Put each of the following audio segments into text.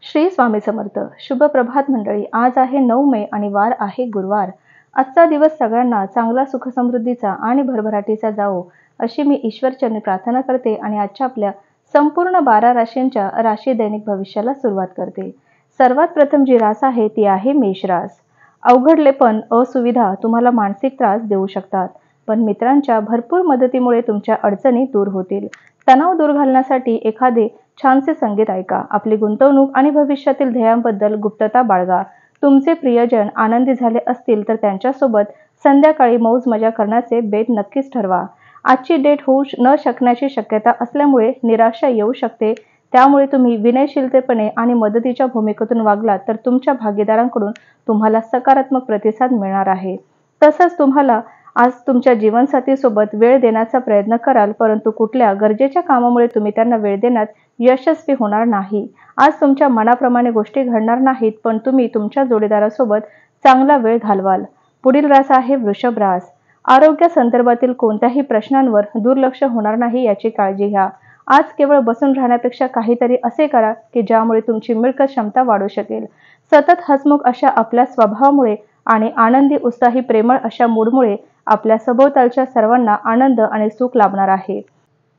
श्री स्वामी समर्थ. शुभ प्रभात मंडळी. आज आहे 9 मे आणि वार आहे गुरुवार. आजचा दिवस सगळ्यांना चांगला, सुख समृद्धीचा आणि भरभराटीचा जावो अशी मी ईश्वरचरणी प्रार्थना करते आणि आजच्या आपल्या संपूर्ण 12 राशींच्या राशी दैनिक भविष्याला सुरुवात करते. सर्वात प्रथम जी रास आहे ती आहे मेष रास. अवघडलेपण, असुविधा तुम्हाला मानसिक त्रास देऊ शकतात, पण मित्रांच्या भरपूर मदतीमुळे तुमच्या अडचणी दूर होतील. तणाव दूर घालण्यासाठी एखादे छानसे संगीत ऐका. आपली गुंतवणूक आणि भविष्यातील ध्येयांबद्दल गुप्तता बाळगा. तुमचे प्रियजन आनंदी झाले असतील तर त्यांच्यासोबत संध्याकाळी मौज मजा करण्याचे बेत नक्कीच ठरवा. आजची डेट होऊ न शकण्याची शक्यता असल्यामुळे निराशा येऊ शकते. त्यामुळे तुम्ही विनयशीलतेपणे आणि मदतीच्या भूमिकेतून वागलात तर तुमच्या भागीदारांकडून तुम्हाला सकारात्मक प्रतिसाद मिळणार आहे. तसंच तुम्हाला आज तुमच्या जीवनसाथीसोबत वेळ देण्याचा प्रयत्न कराल, परंतु कुठल्या गरजेच्या कामामुळे तुम्ही त्यांना वेळ देण्यात यशस्वी होणार नाही. आज तुमच्या मनाप्रमाणे गोष्टी घडणार नाहीत, पण तुम्ही तुमच्या जोडीदारासोबत चांगला वेळ घालवाल. पुढील रास आहे वृषभ रास. आरोग्यासंदर्भातील कोणत्याही प्रश्नांवर दुर्लक्ष होणार नाही याची काळजी घ्या. आज केवळ बसून राहण्यापेक्षा काहीतरी असे करा की ज्यामुळे तुमची मिळकत क्षमता वाढू शकेल. सतत हसमुख अशा आपल्या स्वभावामुळे आणि आनंदी, उत्साही, प्रेमळ अशा मूडमुळे आपल्या सभोवतालच्या सर्वांना आनंद आणि सुख लाभणार आहे.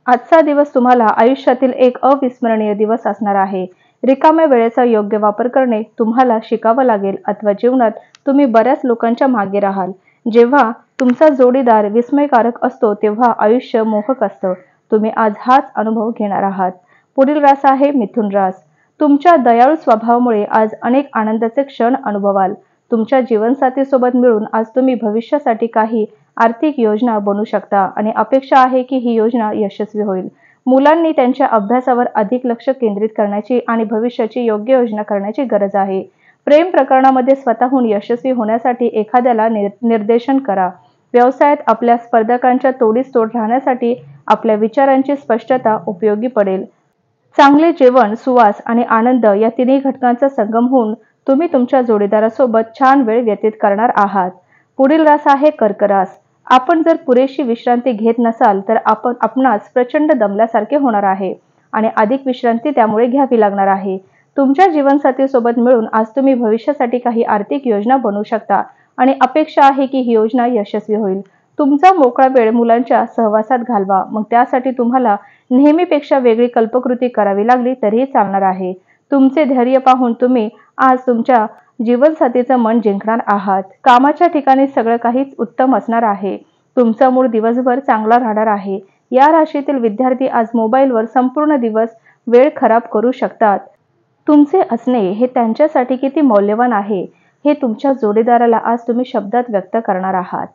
आजचा दिवस तुम्हाला आयुष्यातील एक अविस्मरणीय दिवस असणार आहे. रिकाम्या वेळेचा योग्य वापर करणे तुम्हाला शिकावं लागेल अथवा जीवनात तुम्ही बऱ्याच लोकांच्या मागे राहाल. जेव्हा तुमचा जोडीदार विस्मयकारक असतो तेव्हा आयुष्य मोहक असतं. तुम्ही आज हाच अनुभव घेणार आहात. पुढील रास आहे मिथुन रास. तुमच्या दयाळू स्वभावामुळे आज अनेक आनंदाचे क्षण अनुभवाल. तुमच्या जीवनसाथीसोबत मिळून आज तुम्ही भविष्यासाठी काही आर्थिक योजना बनवू शकता आणि अपेक्षा आहे की ही योजना यशस्वी होईल. मुलांनी त्यांच्या अभ्यासावर अधिक लक्ष केंद्रित करण्याची आणि भविष्याची योग्य योजना करण्याची गरज आहे. प्रेम प्रकरणामध्ये स्वतःहून यशस्वी होण्यासाठी एखाद्याला निर्देशन करा. व्यवसायात आपल्या स्पर्धकांच्या तोडीस तोड राहण्यासाठी आपल्या विचारांची स्पष्टता उपयोगी पडेल. चांगले जेवण, सुवास आणि आनंद या तिन्ही घटकांचा संगम होऊन तुम्ही तुमच्या जोडीदारासोबत छान वेळ व्यतीत करणार आहात. पुढील रास आहे कर्क रास. आपण जर पुरेशी विश्रांती घेत नसाल तर आपणास प्रचंड दमल्यासारखे होणार आहे आणि अधिक विश्रांती त्यामुळे घ्यावी लागणार आहे. तुमच्या जीवनसाथीसोबत मिळून आज तुम्ही भविष्यासाठी काही आर्थिक योजना बनवू शकता आणि अपेक्षा आहे की ही योजना यशस्वी होईल. तुमचा मोकळा वेळ मुलांच्या सहवासात घालवा. मग त्यासाठी तुम्हाला नेहमीपेक्षा वेगळी कल्पकृती करावी लागली तरीही चालणार आहे. तुमचे धैर्य पाहून तुम्ही आज तुमच्या जीवनसाथीचं मन जिंकणार आहात. कामाच्या ठिकाणी सगळं काहीच उत्तम असणार आहे. तुमचा मूड दिवसभर चांगला राहणार आहे. या राशीतील विद्यार्थी आज मोबाईलवर संपूर्ण दिवस वेळ खराब करू शकतात. तुमचे असणे हे त्यांच्यासाठी किती मौल्यवान आहे हे तुमच्या जोडीदाराला आज तुम्ही शब्दात व्यक्त करणार आहात.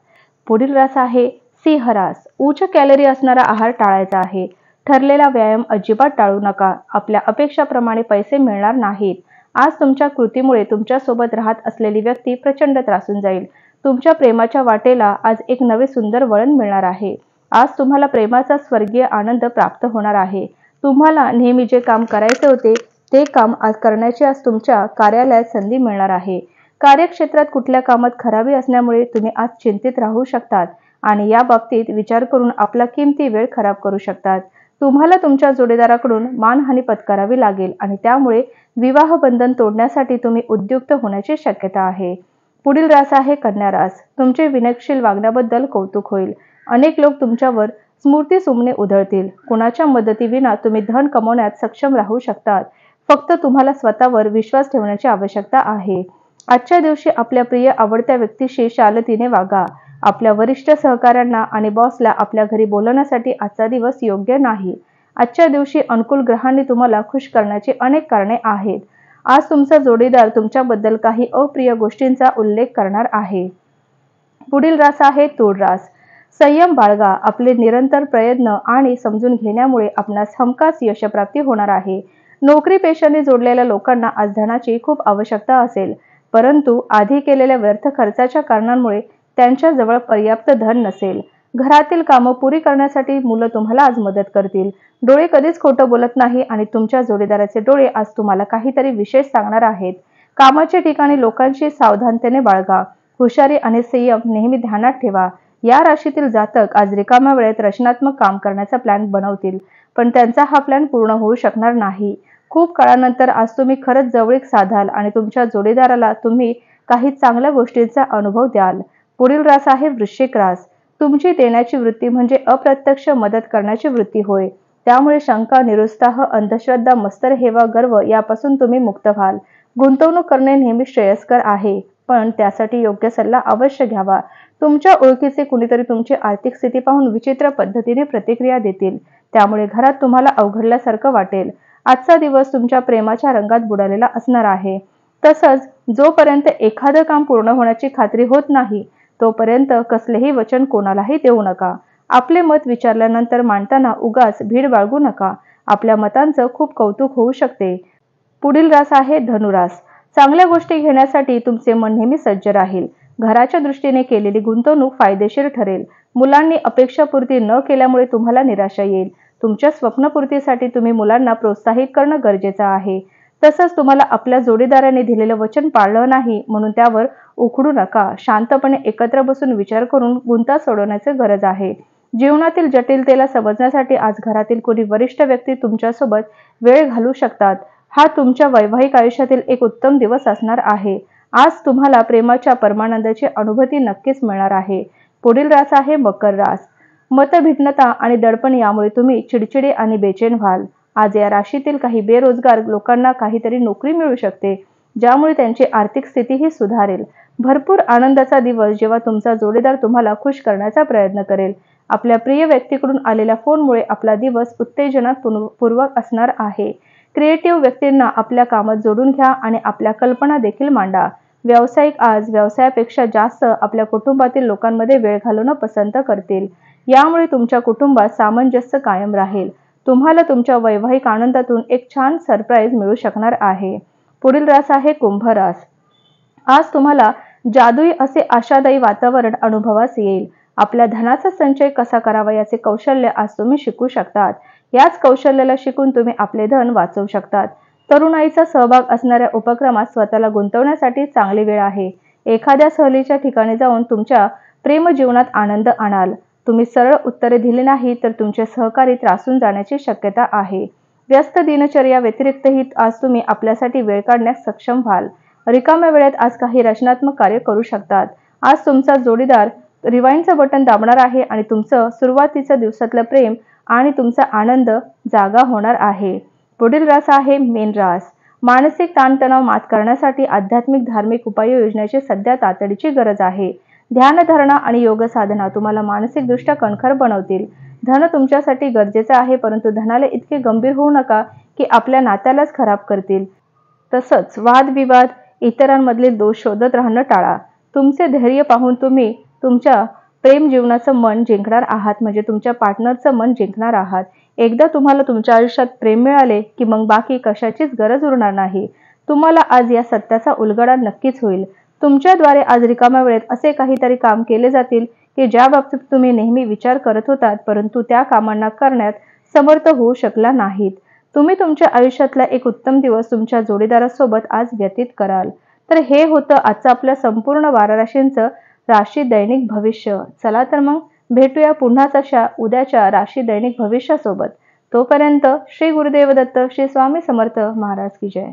पुढील रास आहे सिंह रास. उच्च कॅलरी असणारा आहार टाळायचा आहे. ठरलेला व्यायाम अजिबात टाळू नका. आपल्या अपेक्षाप्रमाणे पैसे मिळणार नाहीत. आज तुमच्या कृतीमुळे तुमच्यासोबत राहत असलेली व्यक्ती प्रचंड त्रासून जाईल. तुमच्या प्रेमाच्या वाटेला आज एक नवे सुंदर वळण मिळणार आहे. आज तुम्हाला प्रेमाचा स्वर्गीय आनंद प्राप्त होणार आहे. तुम्हाला नेहमी जे काम करायचे होते ते काम आज करण्याची आज तुमच्या कार्यालयात संधी मिळणार आहे. कार्यक्षेत्रात कुठल्या कामात खराबी असल्यामुळे तुम्ही आज चिंतित राहू शकतात आणि या बाबतीत विचार करून आपला किमती वेळ खराब करू शकतात. तुम्हाला तुमच्या जोडीदाराकडून मानहानी पत्करावी लागेल आणि त्यामुळे विवाह बंधन तोडण्यासाठी तुम्ही उद्युक्त होण्याची शक्यता आहे. पुढील रास आहे कन्या रास. तुमचे विनयशील वागण्याबद्दल कौतुक होईल. अनेक लोक तुमच्यावर स्मृतिसुमने उधळतील. कुणाच्या मदतीविना तुम्ही धन कमवण्यात सक्षम राहू शकतात. फक्त तुम्हाला स्वतःवर विश्वास ठेवण्याची आवश्यकता आहे. आजच्या दिवशी आपल्या प्रिय आवडत्या व्यक्तीशी शालतीने वागा. आपल्या वरिष्ठ सहकाऱ्यांना आणि बॉसला आपल्या घरी बोलवण्यासाठी आजचा दिवस योग्य नाही. आजच्या दिवशी अनुकूल ग्रहांनी तुम्हाला खुश करण्याची अनेक कारणे आहेत. आज तुमचा जोडीदार तुमच्याबद्दल काही अप्रिय गोष्टींचा उल्लेख करणार आहे. पुढील रास आहे तुळ रास. संयम बाळगा. आपले निरंतर प्रयत्न आणि समजून घेण्यामुळे आपणास हमखास यशप्राप्ती होणार आहे. नोकरी पेशाने जोडलेल्या लोकांना आज धनाची खूप आवश्यकता असेल, परंतु आधी केलेल्या व्यर्थ खर्चाच्या कारणांमुळे त्यांच्याजवळ पर्याप्त धन नसेल. घरातील कामं पुरी करण्यासाठी मुलं तुम्हाला आज मदत करतील. डोळे कधीच खोटं बोलत नाही आणि तुमच्या जोडीदाराचे डोळे आज तुम्हाला काहीतरी विशेष सांगणार आहेत. कामाच्या ठिकाणी लोकांशी सावधानतेने बाळगा. हुशारी आणि संयम नेहमी ध्यानात ठेवा. या राशीतील जातक आज रिकाम्या वेळेत रचनात्मक काम करण्याचा प्लॅन बनवतील, पण त्यांचा हा प्लॅन पूर्ण होऊ शकणार नाही. खूप काळानंतर आज तुम्ही खरंच जवळीक साधाल आणि तुमच्या जोडीदाराला तुम्ही काही चांगल्या गोष्टींचा अनुभव द्याल. पुढील रास आहे वृश्चिक रास. तुमची देण्याची वृत्ती म्हणजे अप्रत्यक्ष मदत करण्याची वृत्ती होय. त्यामुळे शंका, निरुत्साह, अंधश्रद्धा, मत्सर-हेवा, गर्व यापासून तुम्ही मुक्त व्हाल. गुंतवणूक करणे नेहमी श्रेयस्कर आहे, पण त्यासाठी योग्य सल्ला अवश्य घ्यावा. तुमच्या ओळखीचे कुणीतरी तुमची आर्थिक स्थिती पाहून विचित्र पद्धतीने प्रतिक्रिया देतील. त्यामुळे घरात तुम्हाला अवघडल्यासारखं वाटेल. आजचा दिवस तुमच्या प्रेमाच्या रंगात बुडालेला असणार आहे. तसंच जोपर्यंत एखादं काम पूर्ण होण्याची खात्री होत नाही, तोपर्यंत कसलेही वचन कोणालाही देऊ नका. आपले मत विचारल्यानंतर मांडताना उगाच भीड बाळगू नका. आपल्या मतांचं खूप कौतुक होऊ शकते. पुढील रास आहे धनुरास. चांगल्या गोष्टी घेण्यासाठी तुमचे मन नेहमी सज्ज राहील. घराच्या दृष्टीने केलेली गुंतवणूक फायदेशीर ठरेल. मुलांनी अपेक्षापूर्ती न केल्यामुळे तुम्हाला निराशा येईल. तुमच्या स्वप्नपूर्तीसाठी तुम्ही मुलांना प्रोत्साहित करणं गरजेचं आहे. तसंच तुम्हाला आपल्या जोडीदाराने दिलेलं वचन पाळलं नाही म्हणून त्यावर उखडू नका. शांतपणे एकत्र बसून विचार करून गुंता सोडवण्याची गरज आहे. जीवनातील जटिलतेला समजण्यासाठी आज घरातील कोणी वरिष्ठ व्यक्ती तुमच्यासोबत वेळ घालवू शकतात. हा तुमच्या वैवाहिक आयुष्यातील एक उत्तम दिवस असणार आहे. आज तुम्हाला प्रेमाच्या परमानंदाची अनुभूती नक्कीच मिळणार आहे. पुढील रास आहे मकर रास. मतभिन्नता आणि दडपण यामुळे तुम्ही चिडचिडे आणि बेचैन व्हाल. आज या राशीतील काही बेरोजगार लोकांना काहीतरी नोकरी मिळू शकते, ज्यामुळे त्यांची आर्थिक स्थितीही सुधारेल. भरपूर आनंदाचा दिवस जेव्हा तुमचा जोडीदार तुम्हाला खुश करण्याचा प्रयत्न करेल. आपल्या प्रिय व्यक्तीकडून आलेल्या फोनमुळे आपला दिवस उत्तेजनापूर्वक असणार आहे. क्रिएटिव्ह व्यक्तींना आपल्या कामात जोडून घ्या आणि आपल्या कल्पना देखील मांडा. व्यावसायिक आज व्यवसायापेक्षा जास्त आपल्या कुटुंबातील लोकांमध्ये वेळ घालवणं पसंत करतील. यामुळे तुमच्या कुटुंबात सामंजस्य कायम राहील. तुम्हाला तुमच्या वैवाहिक आनंदातून एक छान सरप्राईज मिळू शकणार आहे. पुढील रास आहे कुंभ रास. आज तुम्हाला जादुई असे आशादायी वातावरण अनुभवास येईल. आपल्या धनाचा संचय कसा करावा याचे कौशल्य आज तुम्ही शिकू शकतात. याच कौशल्याला शिकून तुम्ही आपले धन वाचवू शकतात. तरुणाईचा सहभाग असणाऱ्या उपक्रमात स्वतःला गुंतवण्यासाठी चांगली वेळ आहे. एखाद्या सहलीच्या ठिकाणी जाऊन तुमच्या प्रेमजीवनात आनंद आणाल. तुम्ही सरळ उत्तरे दिली नाही तर तुमचे सहकारी त्रासून जाण्याची शक्यता आहे. व्यस्त दिनचर्या व्यतिरिक्तही आज तुम्ही आपल्यासाठी वेळ काढण्यास सक्षम व्हाल. रिकाम्या वेळेत आज काही रचनात्मक कार्य करू शकतात. आज तुमचा जोडीदार रिवाइंडचं बटन दाबणार आहे आणि तुमचं सुरुवातीच्या दिवसातलं प्रेम आणि तुमचा आनंद जागा होणार आहे. पुढील रास आहे मीन रास. मानसिक ताणतणाव मात करण्यासाठी आध्यात्मिक धार्मिक उपाययोजनेची सध्या तातडीची गरज आहे. ध्यानधारणा आणि योग साधना तुम्हाला मानसिकदृष्ट्या कणखर बनवतील. धन तुमच्यासाठी गरजेचं आहे, परंतु धनाला इतके गंभीर होऊ नका की आपल्या नात्यालाच खराब करतील. तसंच वादविवाद, इतरांमधील दोष शोधत राहणं टाळा. तुमचे धैर्य पाहून तुम्ही तुमच्या प्रेम जीवनाचं मन जिंकणार आहात, म्हणजे तुमच्या पार्टनरचं मन जिंकणार आहात. एकदा तुम्हाला तुमच्या आयुष्यात प्रेम मिळाले की मग बाकी कशाचीच गरज उरणार नाही. तुम्हाला आज या सत्याचा उलगडा नक्कीच होईल. तुमच्याद्वारे आज रिकाम्या वेळेत असे काहीतरी काम केले जातील की ज्या बाबतीत तुम्ही नेहमी विचार करत होतात, परंतु त्या कामांना करण्यात समर्थ होऊ शकला नाहीत. तुम्ही तुमच्या आयुष्यातला एक उत्तम दिवस तुमच्या जोडीदारासोबत आज व्यतीत कराल. तर हे होतं आजचं आपल्या संपूर्ण 12 राशींचं राशी दैनिक भविष्य. चला तर मग भेटूया पुन्हाच अशा उद्याच्या राशी दैनिक भविष्यासोबत. तोपर्यंत श्री गुरुदेव दत्त, श्री स्वामी समर्थ महाराज की जय.